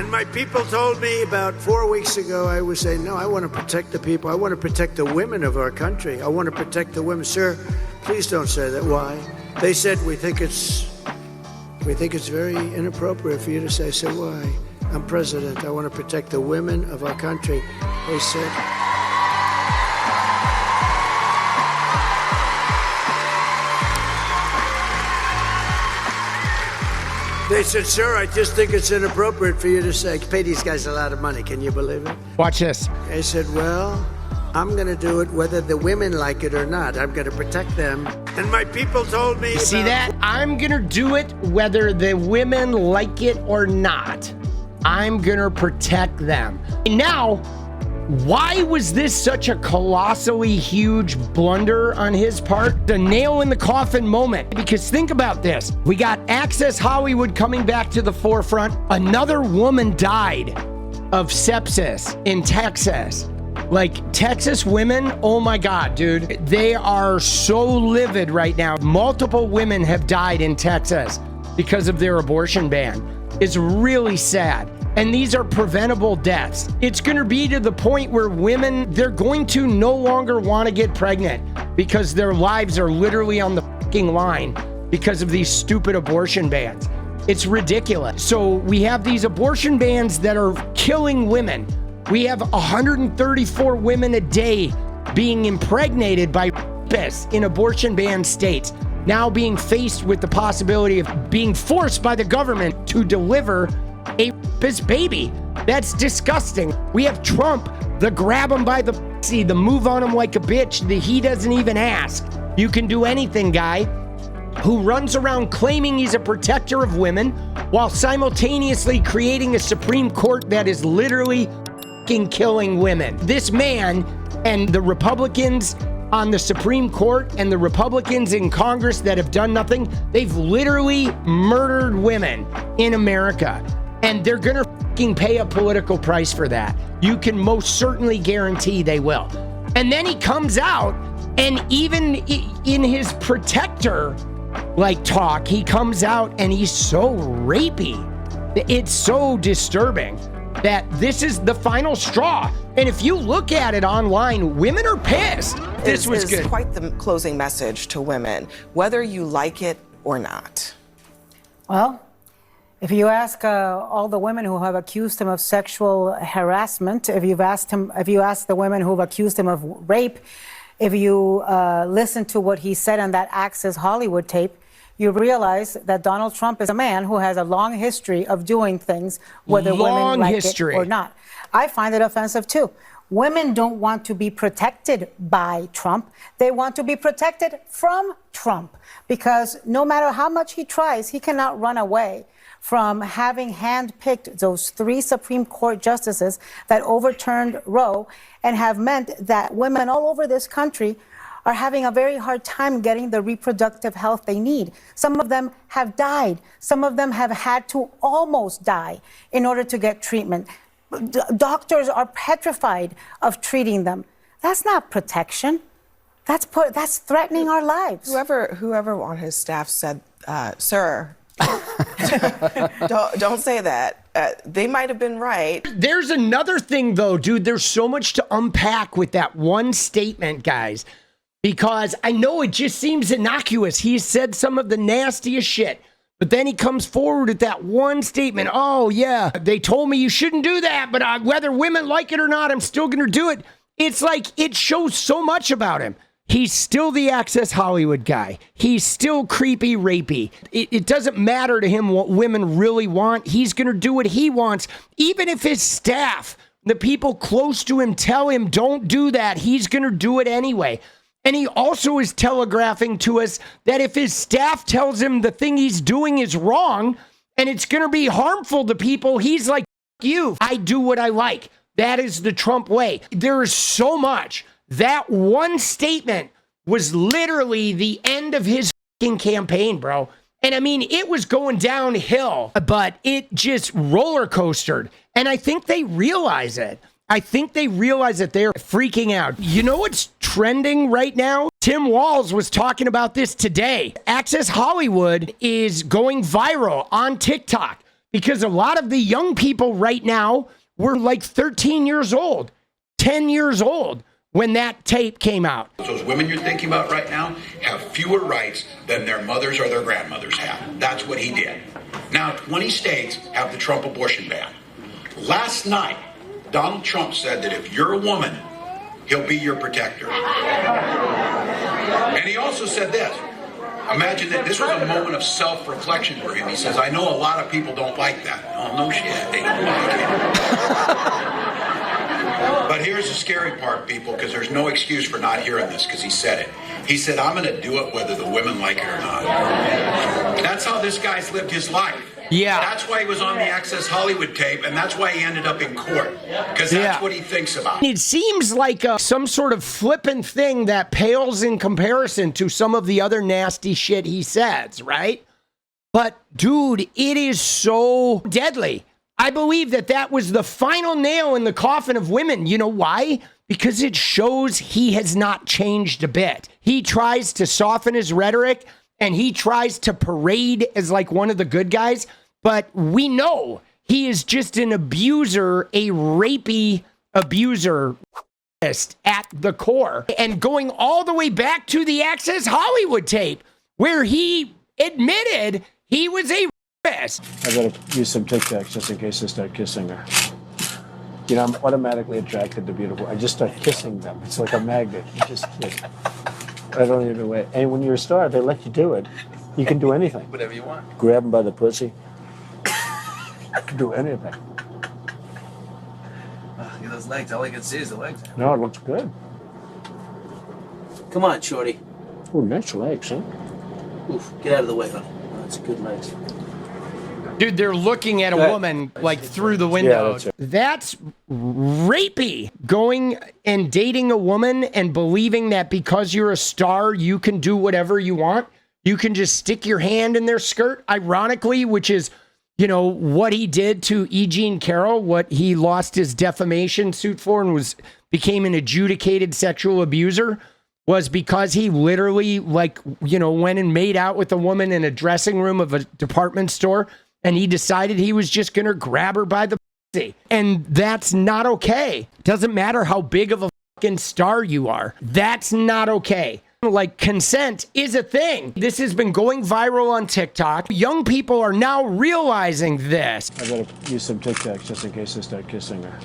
And my people told me about 4 weeks ago, I was saying, no, I want to protect the people. I want to protect the women of our country. I want to protect the women. Sir, please don't say that. Why? They said, we think it's very inappropriate for you to say. I said, why? I'm president. I want to protect the women of our country. They said... They said, sir, I just think it's inappropriate for you to say, pay these guys a lot of money. Can you believe it? Watch this. I said, well, I'm going to do it whether the women like it or not. I'm going to protect them. And my people told me... See that? I'm going to do it whether the women like it or not. I'm going to protect them. Now, why was this such a colossally huge blunder on his part? The nail in the coffin moment. Because think about this. We got Access Hollywood coming back to the forefront. Another woman died of sepsis in Texas. Like, Texas women, oh my God, dude. They are so livid right now. Multiple women have died in Texas because of their abortion ban. It's really sad. And these are preventable deaths. It's going to be to the point where women, they're going to no longer want to get pregnant because their lives are literally on the fucking line because of these stupid abortion bans. It's ridiculous. So we have these abortion bans that are killing women. We have 134 women a day being impregnated by rapists in abortion ban states, now being faced with the possibility of being forced by the government to deliver a rapist baby. That's disgusting. We have Trump, the grab him by the pussy, the move on him like a bitch, the he doesn't even ask. You can do anything guy who runs around claiming he's a protector of women while simultaneously creating a Supreme Court that is literally fucking killing women. This man and the Republicans on the Supreme Court and the Republicans in Congress that have done nothing, they've literally murdered women in America. And they're gonna fucking pay a political price for that. You can most certainly guarantee they will. And then he comes out, and even in his protector talk, he comes out and he's so rapey. It's so disturbing that this is the final straw. And if you look at it online, women are pissed. This was good. Quite the closing message to women, whether you like it or not. Well, if you ask all the women who have accused him of sexual harassment, if you ask the women who have accused him of rape, if you listen to what he said on that Access Hollywood tape, you realize that Donald Trump is a man who has a long history of doing things, whether women like it or not. I find it offensive too. Women don't want to be protected by Trump. They want to be protected from Trump, because no matter how much he tries, he cannot run away from having handpicked those 3 Supreme Court justices that overturned Roe and have meant that women all over this country are having a very hard time getting the reproductive health they need. Some of them have died. Some of them have had to almost die in order to get treatment. Doctors are petrified of treating them. That's not protection. That's threatening our lives. Whoever on his staff said, sir, don't say that. They might have been right. There's another thing, though, dude. There's so much to unpack with that one statement, guys, because I know it just seems innocuous. He said some of the nastiest shit, but then he comes forward with that one statement. Oh, yeah, they told me you shouldn't do that, but whether women like it or not, I'm still going to do it. It's like it shows so much about him. He's still the Access Hollywood guy. He's still creepy, rapey. It doesn't matter to him what women really want. He's going to do what he wants. Even if his staff, the people close to him, tell him don't do that, he's going to do it anyway. And he also is telegraphing to us that if his staff tells him the thing he's doing is wrong and it's going to be harmful to people, he's like, F you, I do what I like. That is the Trump way. There is so much. That one statement was literally the end of his fucking campaign, bro. And I mean, it was going downhill, but it just roller coastered. And I think they realize it. I think they realize that they're freaking out. You know what's trending right now? Tim Walz was talking about this today. Access Hollywood is going viral on TikTok because a lot of the young people right now were like 13 years old, 10 years old when that tape came out. Those women you're thinking about right now have fewer rights than their mothers or their grandmothers have. That's what he did. Now, 20 states have the Trump abortion ban. Last night, Donald Trump said that if you're a woman, he'll be your protector. And he also said this. Imagine that this was a moment of self-reflection for him. He says, I know a lot of people don't like that. Oh, no shit. They don't like it. But here's the scary part, people, because there's no excuse for not hearing this, because he said it. He said, I'm going to do it whether the women like it or not. That's how this guy's lived his life. Yeah. That's why he was on the Access Hollywood tape, and that's why he ended up in court, because that's what he thinks about. It seems like some sort of flippant thing that pales in comparison to some of the other nasty shit he says, right? But, dude, it is so deadly. I believe that that was the final nail in the coffin of women. You know why? Because it shows he has not changed a bit. He tries to soften his rhetoric, and he tries to parade as like one of the good guys. But we know he is just an abuser, a rapey abuser at the core. And going all the way back to the Access Hollywood tape, where he admitted he was a rapist. I gotta use some Tic Tacs just in case I start kissing her. You know, I'm automatically attracted to beautiful. I just start kissing them. It's like a magnet. You just kiss. I don't even wait. And when you're a star, they let you do it. You can do anything. Whatever you want. Grab them by the pussy. You can do anything. Look at those legs. All I can see is the legs. No, it looks good. Come on, shorty. Oh, nice legs, huh? Oof. Get out of the way, honey. That's good legs. Dude, they're looking at a woman like through the window. Yeah, that's rapey. Going and dating a woman and believing that because you're a star, you can do whatever you want. You can just stick your hand in their skirt, ironically, which is, you know, what he did to E. Jean Carroll, what he lost his defamation suit for and became an adjudicated sexual abuser, was because he literally, like, you know, went and made out with a woman in a dressing room of a department store, and he decided he was just going to grab her by the pussy. And that's not okay. Doesn't matter how big of a fucking star you are. That's not okay. Like, consent is a thing. This has been going viral on TikTok. Young people are now realizing this. I gotta use some Tic Tacs just in case I start kissing her.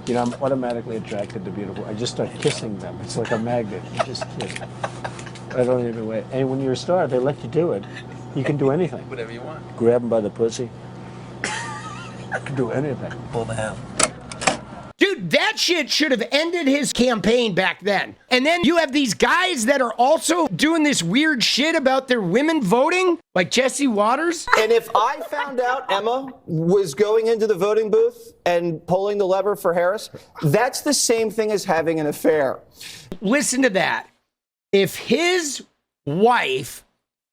You know, I'm automatically attracted to beautiful. I just start kissing them. It's like a magnet. You just kiss. I don't even wait. And when you're a star, they let you do it. You can do anything. Whatever you want. Grab them by the pussy. You can do anything. Pull the hell. Dude, that shit should have ended his campaign back then. And then you have these guys that are also doing this weird shit about their women voting, like Jesse Waters. And if I found out Emma was going into the voting booth and pulling the lever for Harris, that's the same thing as having an affair. Listen to that. If his wife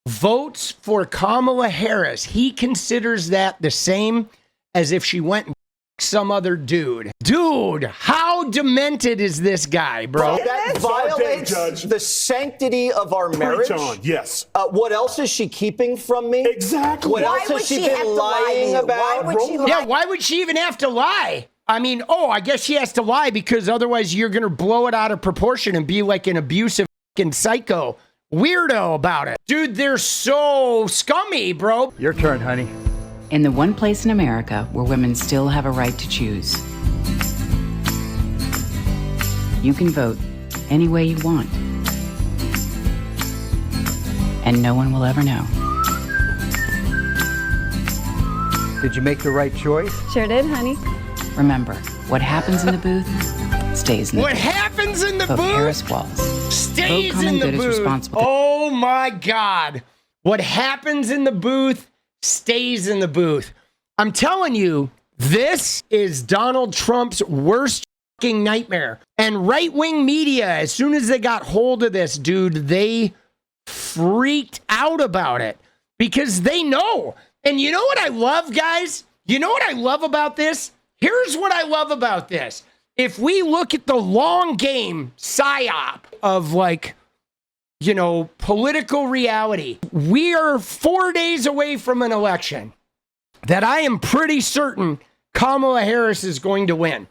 votes for Kamala Harris, he considers that the same as if she went and some other dude. Dude, how demented is this guy, bro? That violates the sanctity of our marriage. Yes. What else is she keeping from me? Exactly. What else has she been lying about? Yeah, why would she even have to lie? I mean, I guess she has to lie because otherwise you're going to blow it out of proportion and be like an abusive fucking psycho weirdo about it. Dude, they're so scummy, bro. Your turn, honey. In the one place in America where women still have a right to choose. You can vote any way you want. And no one will ever know. Did you make the right choice? Sure did, honey. Remember, what happens in the booth stays in the What booth. happens in the Vote booth Harris Walls. stays Vote common in the good is booth. responsible. Oh my God. What happens in the booth stays in the booth. I'm telling you, this is Donald Trump's worst fucking nightmare. And right-wing media, as soon as they got hold of this, dude, they freaked out about it because they know. And you know what I love, guys? You know what I love about this? Here's what I love about this. If we look at the long game psyop of, like, you know, political reality, we are 4 days away from an election. that I am pretty certain Kamala Harris is going to win.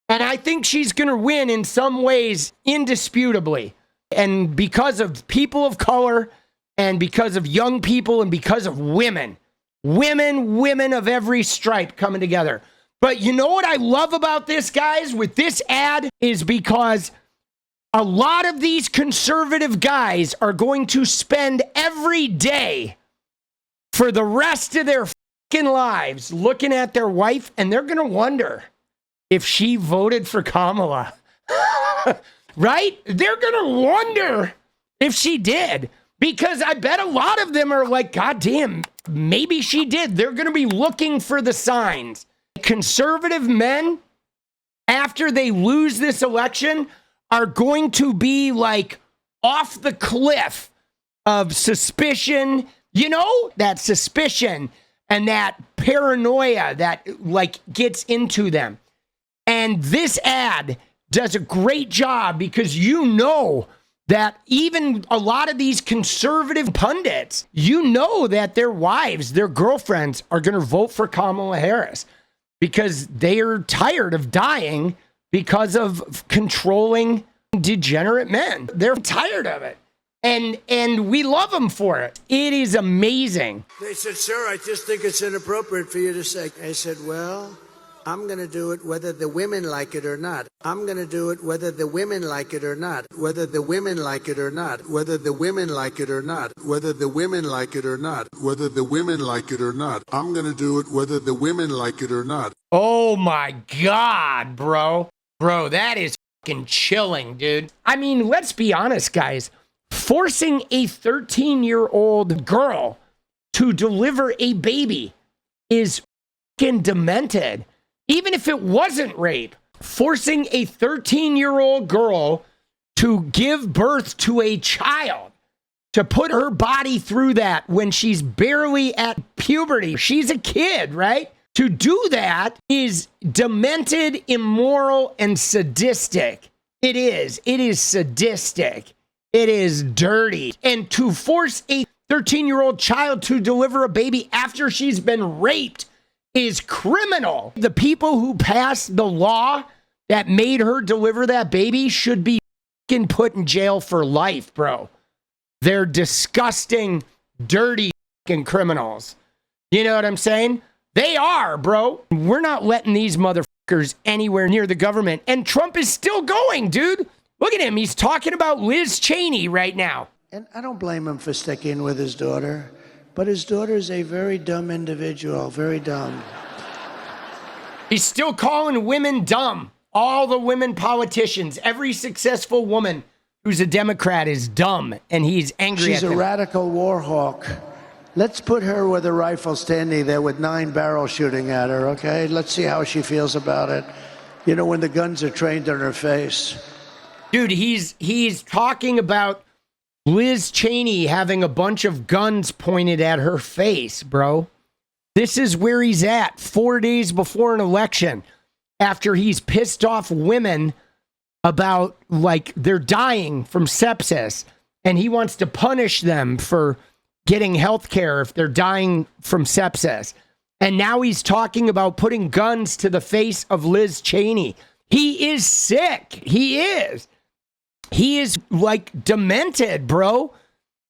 And I think she's going to win in some ways indisputably. And because of people of color and because of young people and because of women of every stripe coming together. But you know what I love about this, guys, with this ad is because a lot of these conservative guys are going to spend every day for the rest of their fucking lives looking at their wife, and they're going to wonder if she voted for Kamala. Right? They're going to wonder if she did, because I bet a lot of them are like, God damn, maybe she did. They're going to be looking for the signs. Conservative men, after they lose this election, are going to be like off the cliff of suspicion, you know, that suspicion and that paranoia that like gets into them. And this ad does a great job because you know that even a lot of these conservative pundits, you know that their wives, their girlfriends are going to vote for Kamala Harris because they are tired of dying because of controlling degenerate men. They're tired of it. And we love them for it. It is amazing. They said, sir, I just think it's inappropriate for you to say. I said, well, I'm going to do it whether the women like it or not. I'm going to do it whether the women like it or not. Whether the women like it or not. Whether the women like it or not. Whether the women like it or not. Whether the women like it or not. I'm going to do it whether the women like it or not. Oh my God, bro. Bro, that is fucking chilling, dude. I mean, let's be honest, guys. Forcing a 13-year-old girl to deliver a baby is fucking demented. Even if it wasn't rape, forcing a 13-year-old girl to give birth to a child, to put her body through that when she's barely at puberty, she's a kid, right? To do that is demented, immoral, and sadistic. It is. It is sadistic. It is dirty. And to force a 13-year-old child to deliver a baby after she's been raped is criminal. The people who passed the law that made her deliver that baby should be fucking put in jail for life, bro. They're disgusting, dirty fucking criminals. You know what I'm saying? They are, bro. We're not letting these motherfuckers anywhere near the government. And Trump is still going, dude. Look at him. He's talking about Liz Cheney right now. And I don't blame him for sticking with his daughter, but his daughter is a very dumb individual, very dumb. He's still calling women dumb. All the women politicians, every successful woman who's a Democrat is dumb, and he's angry at them. She's a radical war hawk. Let's put her with a rifle standing there with 9 barrels shooting at her, okay? Let's see how she feels about it. You know, when the guns are trained on her face. Dude, he's talking about Liz Cheney having a bunch of guns pointed at her face, bro. This is where he's at 4 days before an election, after he's pissed off women about, like, they're dying from sepsis, and he wants to punish them for getting health care if they're dying from sepsis. And now he's talking about putting guns to the face of Liz Cheney. He is sick. He is. He is like demented, bro.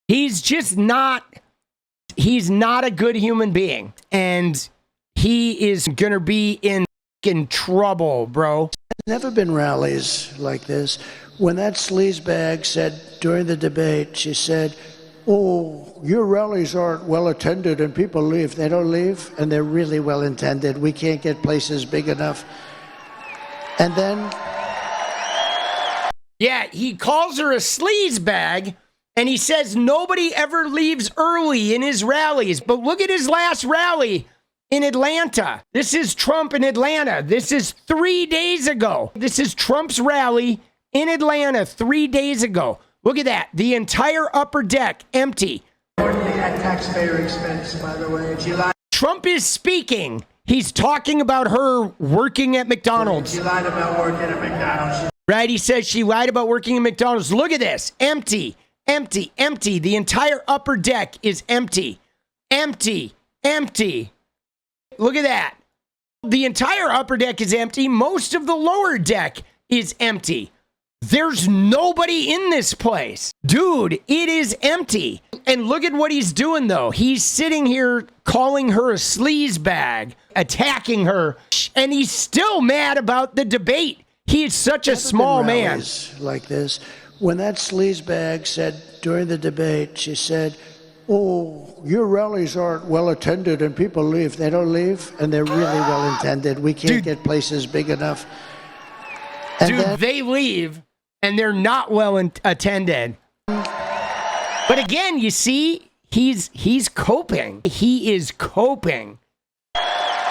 He's just not, he's not a good human being. And he is going to be in trouble, bro. Never been rallies like this. When that sleazebag said during the debate, she said, oh, your rallies aren't well attended and people leave. They don't leave, and they're really well intended. We can't get places big enough. And then... yeah, he calls her a sleazebag, and he says nobody ever leaves early in his rallies. But look at his last rally in Atlanta. This is Trump in Atlanta. This is 3 days ago. This is Trump's rally in Atlanta 3 days ago. Look at that. The entire upper deck empty. At taxpayer expense, by the way. Trump is speaking. He's talking about her working at McDonald's. She lied about working at McDonald's. Right? He says she lied about working at McDonald's. Look at this. Empty, empty, empty. The entire upper deck is empty. Empty, empty. Look at that. The entire upper deck is empty. Most of the lower deck is empty. There's nobody in this place. Dude, it is empty. And look at what he's doing, though. He's sitting here calling her a sleaze bag, attacking her, and he's still mad about the debate. He is such a small man. Like this. When that sleaze bag said during the debate, she said, "Oh, your rallies aren't well attended and people leave." They don't leave, and they're really well attended. We can't get places big enough. And they leave, and they're not well attended. But again, you see, he's coping. He is coping.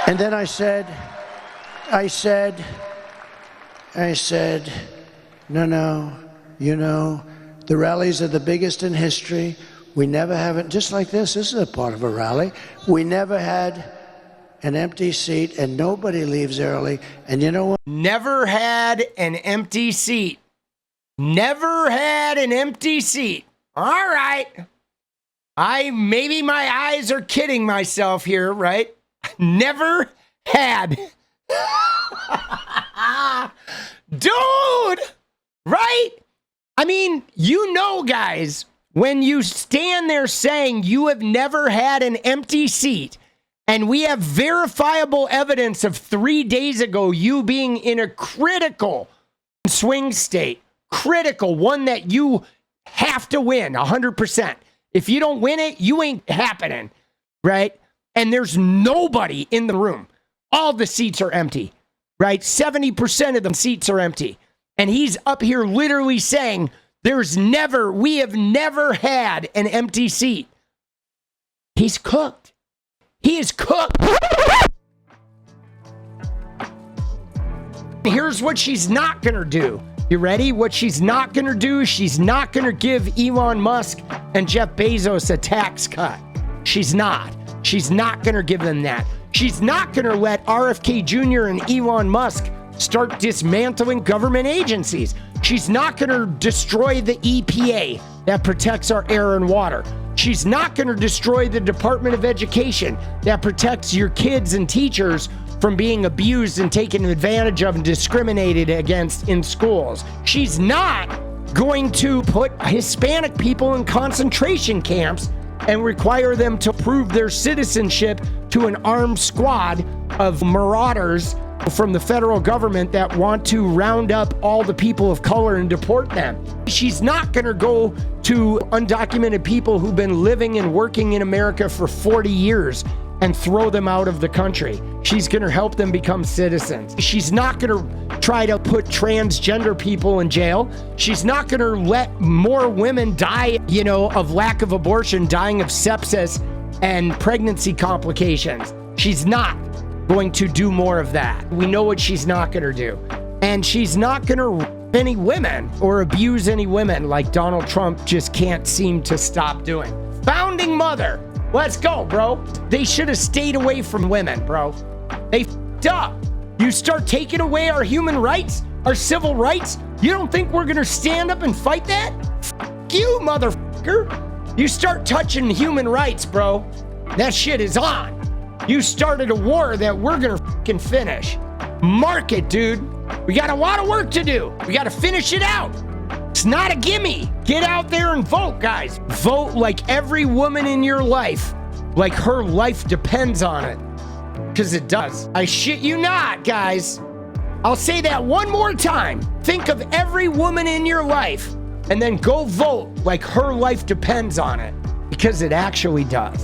And then I said, no, you know, the rallies are the biggest in history. We never have it, just like this is a part of a rally. We never had an empty seat, and nobody leaves early. And you know what? Never had an empty seat. Never had an empty seat. All right. Maybe my eyes are kidding myself here, right? Never had. Dude, right? I mean, you know, guys, when you stand there saying you have never had an empty seat, and we have verifiable evidence of 3 days ago you being in a critical swing state, critical, one that you have to win 100%. If you don't win it, you ain't happening, right? And there's nobody in the room. All the seats are empty, right? 70% of the seats are empty. And he's up here literally saying, we have never had an empty seat. He's cooked. He is cooked. Here's what she's not going to do. You ready? What she's not going to do, she's not going to give Elon Musk and Jeff Bezos a tax cut. She's not. She's not going to give them that. She's not going to let RFK Jr. and Elon Musk start dismantling government agencies. She's not going to destroy the EPA that protects our air and water. She's not going to destroy the Department of Education that protects your kids and teachers from being abused and taken advantage of and discriminated against in schools. She's not going to put Hispanic people in concentration camps and require them to prove their citizenship to an armed squad of marauders from the federal government that want to round up all the people of color and deport them. She's not going to go to undocumented people who've been living and working in America for 40 years and throw them out of the country. She's going to help them become citizens. She's not going to try to put transgender people in jail. She's not going to let more women die, of lack of abortion, dying of sepsis and pregnancy complications. She's not going to do more of that. We know what she's not going to do. And she's not going to rape any women or abuse any women like Donald Trump just can't seem to stop doing. Founding mother. Let's go, bro. They should have stayed away from women, bro. They f***ed up. You start taking away our human rights, our civil rights. You don't think we're going to stand up and fight that? F*** you, motherfucker. You start touching human rights, bro. That shit is on. You started a war that we're going to fucking finish. Mark it, dude. We got a lot of work to do. We got to finish it out. It's not a gimme. Get out there and vote, guys. Vote like every woman in your life, like her life depends on it. Because it does. I shit you not, guys. I'll say that one more time. Think of every woman in your life and then go vote like her life depends on it. Because it actually does.